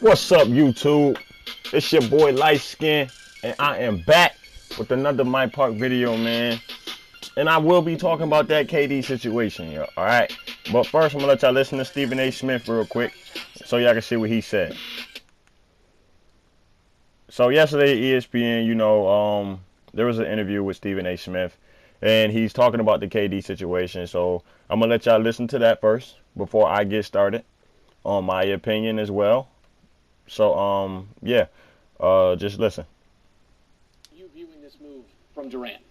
What's up, YouTube? It's your boy Light Skin, and I am back with another MyPark video, man. And I will be talking about that KD situation, yo. All right. But first, I'm gonna let y'all listen to Stephen A. Smith real quick, so y'all can see what he said. So yesterday, ESPN, there was an interview with Stephen A. Smith, and he's talking about the KD situation. So I'm gonna let y'all listen to that first before I get started on my opinion as well. So yeah, just listen. You viewing this move from Durant?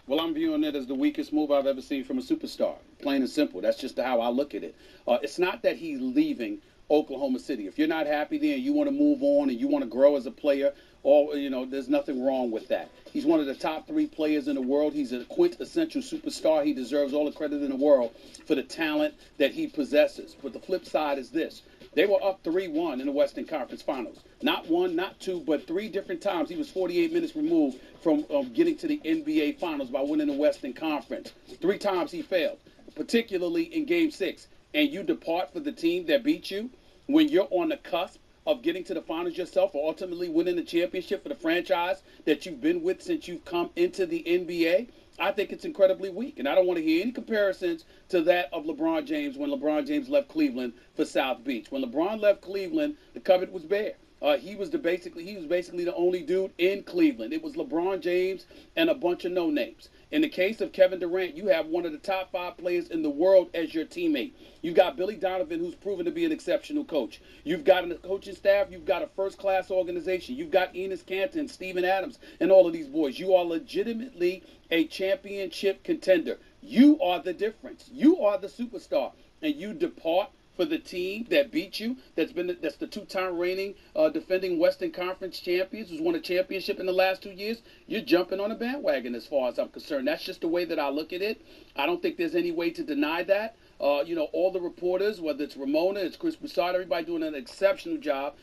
Well, I'm viewing it as the weakest move I've ever seen from a superstar. Plain and simple. That's just how I look at it. It's not that he's leaving Oklahoma City. If you're not happy there and you want to move on and you want to grow as a player, there's nothing wrong with that. He's one of the top 3 players in the world. He's a quintessential superstar. He deserves all the credit in the world for the talent that he possesses. But the flip side is this. They were up 3-1 in the Western Conference Finals. Not one, not two, but 3 different times. He was 48 minutes removed from getting to the NBA Finals by winning the Western Conference. 3 times he failed, particularly in Game 6. And you depart for the team that beat you when you're on the cusp of getting to the finals yourself or ultimately winning the championship for the franchise that you've been with since you've come into the NBA. I think it's incredibly weak, and I don't want to hear any comparisons to that of LeBron James when LeBron James left Cleveland for South Beach. When LeBron left Cleveland, the cupboard was bare. He was basically the only dude in Cleveland. It was LeBron James and a bunch of no names. In the case of Kevin Durant, you have one of the top 5 players in the world as your teammate. You've got Billy Donovan, who's proven to be an exceptional coach. You've got a coaching staff. You've got a first-class organization. You've got Enes Kanter, Steven Adams, and all of these boys. You are legitimately a championship contender. You are the difference. You are the superstar, and you depart for the team that beat you. That's the 2-time reigning defending Western Conference champions, who's won a championship in the last 2 years. You're jumping on a bandwagon, as far as I'm concerned. That's just the way that I look at it. I don't think there's any way to deny that. All the reporters, whether it's Ramona, it's Chris Broussard, everybody doing an exceptional job,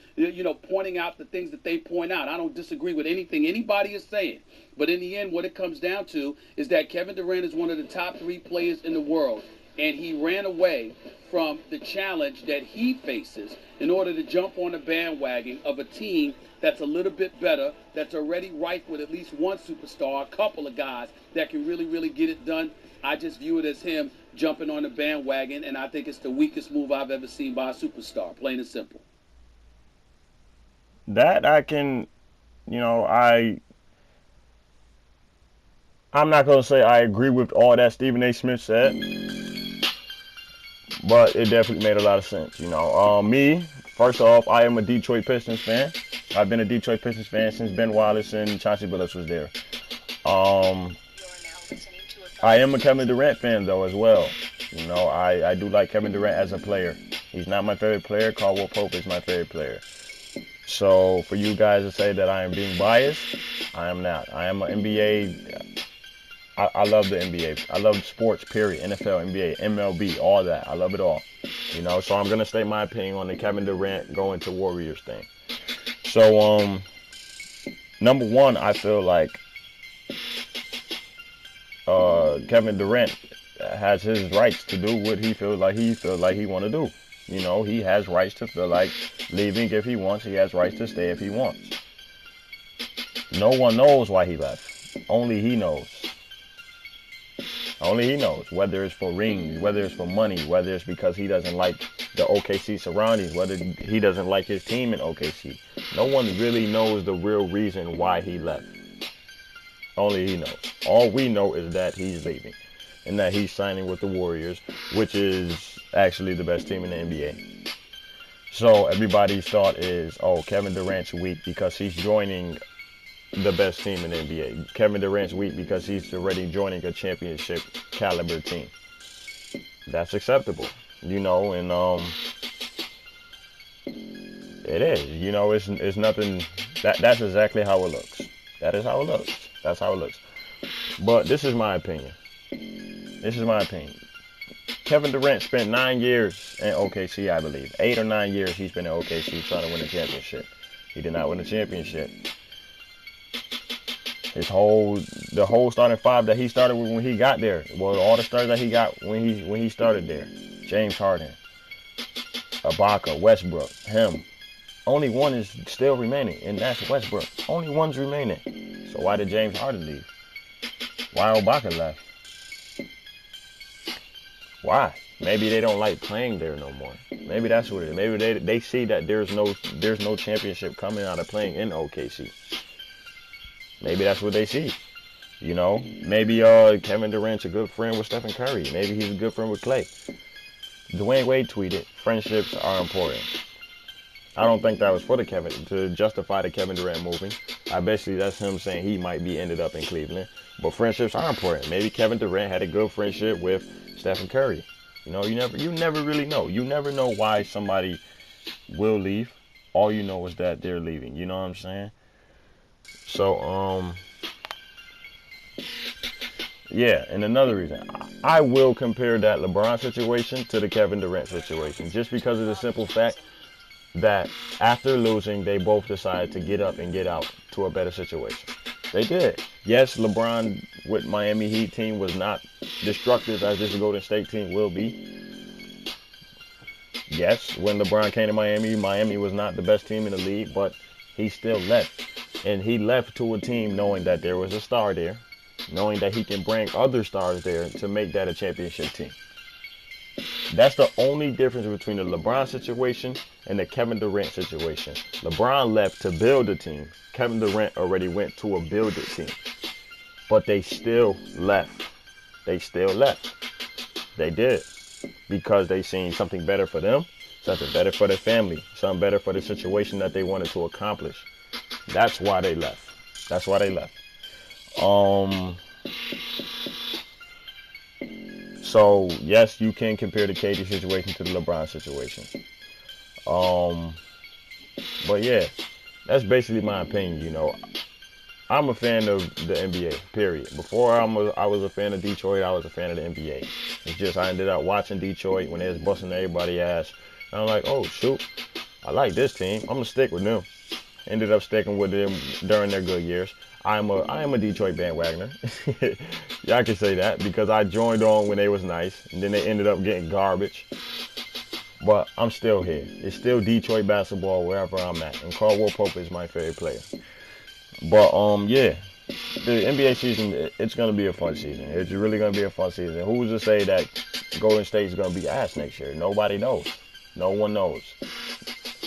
pointing out the things that they point out. I don't disagree with anything anybody is saying. But in the end, what it comes down to is that Kevin Durant is one of the top 3 players in the world, and he ran away from the challenge that he faces in order to jump on the bandwagon of a team that's a little bit better, that's already rife with at least one superstar, a couple of guys that can really, really get it done. I just view it as him jumping on the bandwagon, and I think it's the weakest move I've ever seen by a superstar, plain and simple. That I can, I'm not gonna say I agree with all that Stephen A. Smith said, but it definitely made a lot of sense. Me, first off, I am a Detroit Pistons fan. I've been a Detroit Pistons fan since Ben Wallace and Chauncey Billups was there. Um, I am a Kevin Durant fan though as well. I do like Kevin Durant as a player. He's not my favorite player. Caldwell Pope is my favorite player. So for you guys to say that I am being biased, I am not. I am an NBA. I love the NBA. I love sports, period. NFL, NBA, MLB, all that. I love it all. So I'm gonna state my opinion on the Kevin Durant going to Warriors thing. So number one, I feel like Kevin Durant has his rights to do what he feels like he want to do. He has rights to feel like leaving if he wants. He has rights to stay if he wants. No one knows why he left. Only he knows. Only he knows, whether it's for rings, whether it's for money, whether it's because he doesn't like the OKC surroundings, whether he doesn't like his team in OKC. No one really knows the real reason why he left. Only he knows. All we know is that he's leaving and that he's signing with the Warriors, which is actually the best team in the NBA. So everybody's thought is, oh, Kevin Durant's weak because he's joining the best team in the NBA. Kevin Durant's weak because he's already joining a championship caliber team. That's acceptable, and it is. It's nothing. That's exactly how it looks. That is how it looks. That's how it looks. But this is my opinion. Kevin Durant spent 9 years in OKC, I believe. 8 or 9 years he's been in OKC trying to win a championship. He did not win a championship. The whole starting 5 that he started with when he got there, well, all the stars that he got when he started there. James Harden, Ibaka, Westbrook, him. Only one is still remaining, and that's Westbrook. Only one's remaining. So why did James Harden leave? Why Ibaka left? Why? Maybe they don't like playing there no more. Maybe that's what it is. Maybe they see that there's no championship coming out of playing in OKC. Maybe that's what they see. You know, maybe Kevin Durant's a good friend with Stephen Curry. Maybe he's a good friend with Clay. Dwayne Wade tweeted, "Friendships are important." I don't think that was for to justify the Kevin Durant moving. Basically that's him saying he might be ended up in Cleveland. But friendships are important. Maybe Kevin Durant had a good friendship with Stephen Curry. You know, you never really know. You never know why somebody will leave. All you know is that they're leaving. You know what I'm saying? So yeah, and another reason, I will compare that LeBron situation to the Kevin Durant situation, just because of the simple fact that after losing, they both decided to get up and get out to a better situation. They did. Yes, LeBron with Miami Heat team was not destructive as this Golden State team will be. Yes, when LeBron came to Miami, Miami was not the best team in the league, but he still left. And he left to a team knowing that there was a star there, knowing that he can bring other stars there to make that a championship team. That's the only difference between the LeBron situation and the Kevin Durant situation. LeBron left to build a team. Kevin Durant already went to a build it team. But they still left. They still left. They did. Because they seen something better for them, something better for their family, something better for the situation that they wanted to accomplish. That's why they left. That's why they left. So yes, you can compare the KD situation to the LeBron situation. But yeah, that's basically my opinion. You know, I'm a fan of the NBA. Period. Before I was a fan of Detroit. I was a fan of the NBA. It's just I ended up watching Detroit when they was busting everybody's ass. And I'm like, oh shoot, I like this team. I'm gonna stick with them. Ended up sticking with them during their good years. I am a Detroit bandwagoner. Yeah, I can say that because I joined on when they was nice, and then they ended up getting garbage. But I'm still here. It's still Detroit basketball wherever I'm at, and Caldwell Pope is my favorite player. But yeah, the NBA season, it's gonna be a fun season. It's really gonna be a fun season. Who's to say that Golden State is gonna be ass next year? Nobody knows. No one knows.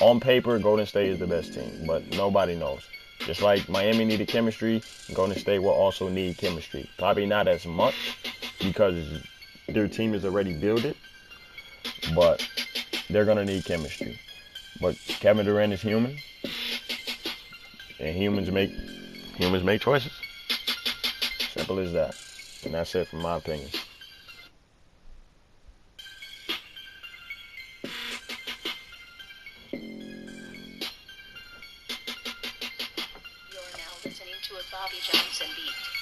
On paper, Golden State is the best team, but nobody knows. Just like Miami needed chemistry, Golden State will also need chemistry. Probably not as much because their team is already built, but they're gonna need chemistry. But Kevin Durant is human, and humans make choices. Simple as that. And that's it from my opinion. You're now listening to a Bobby Johnson beat.